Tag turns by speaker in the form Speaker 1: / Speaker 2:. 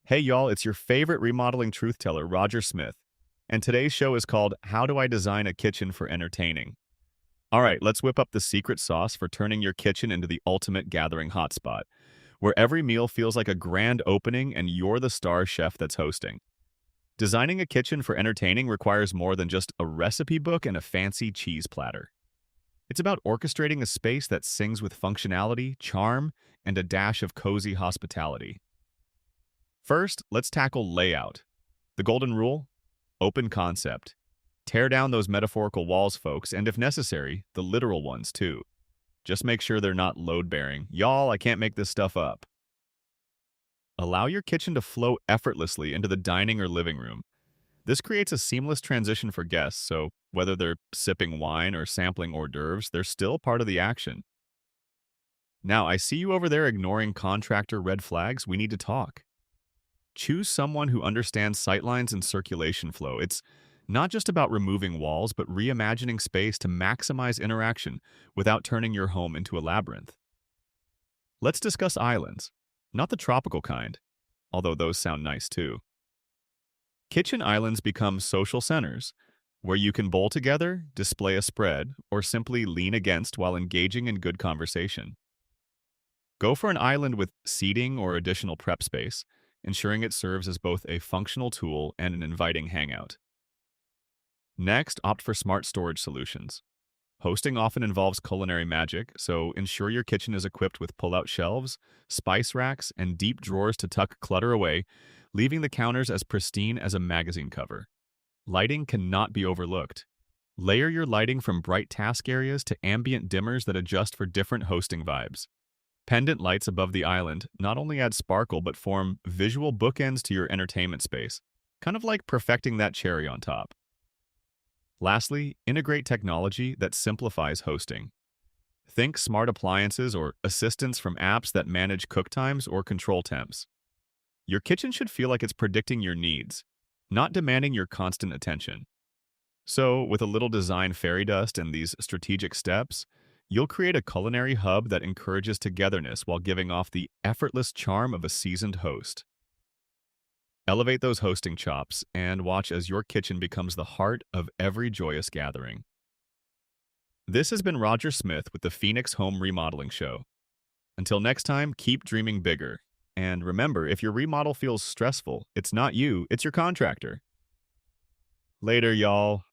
Speaker 1: Hey y'all, it's your favorite remodeling truth teller, Roger Smith. And today's show is called How Do I Design a Kitchen for Entertaining? All right, let's whip up the secret sauce for turning your kitchen into the ultimate gathering hotspot, where every meal feels like a grand opening and you're the star chef that's hosting. Designing a kitchen for entertaining requires more than just a recipe book and a fancy cheese platter. It's about orchestrating a space that sings with functionality, charm, and a dash of cozy hospitality. First, let's tackle layout. The golden rule? Open concept. Tear down those metaphorical walls, folks, and if necessary, the literal ones too. Just make sure they're not load-bearing. Y'all, I can't make this stuff up. Allow your kitchen to flow effortlessly into the dining or living room. This creates a seamless transition for guests, so whether they're sipping wine or sampling hors d'oeuvres, they're still part of the action. Now, I see you over there ignoring contractor red flags. We need to talk. Choose someone who understands sightlines and circulation flow. It's not just about removing walls, but reimagining space to maximize interaction without turning your home into a labyrinth. Let's discuss islands, not the tropical kind, although those sound nice too. Kitchen islands become social centers where you can bowl together, display a spread, or simply lean against while engaging in good conversation. Go for an island with seating or additional prep space, ensuring it serves as both a functional tool and an inviting hangout. Next, opt for smart storage solutions. Hosting often involves culinary magic, so ensure your kitchen is equipped with pull-out shelves, spice racks, and deep drawers to tuck clutter away, leaving the counters as pristine as a magazine cover. Lighting cannot be overlooked. Layer your lighting from bright task areas to ambient dimmers that adjust for different hosting vibes. Pendant lights above the island not only add sparkle but form visual bookends to your entertainment space, kind of like perfecting that cherry on top. Lastly, integrate technology that simplifies hosting. Think smart appliances or assistants from apps that manage cook times or control temps. Your kitchen should feel like it's predicting your needs, not demanding your constant attention. So, with a little design fairy dust and these strategic steps, you'll create a culinary hub that encourages togetherness while giving off the effortless charm of a seasoned host. Elevate those hosting chops and watch as your kitchen becomes the heart of every joyous gathering. This has been Roger Smith with the Phoenix Home Remodeling Show. Until next time, keep dreaming bigger. And remember, if your remodel feels stressful, it's not you, it's your contractor. Later, y'all.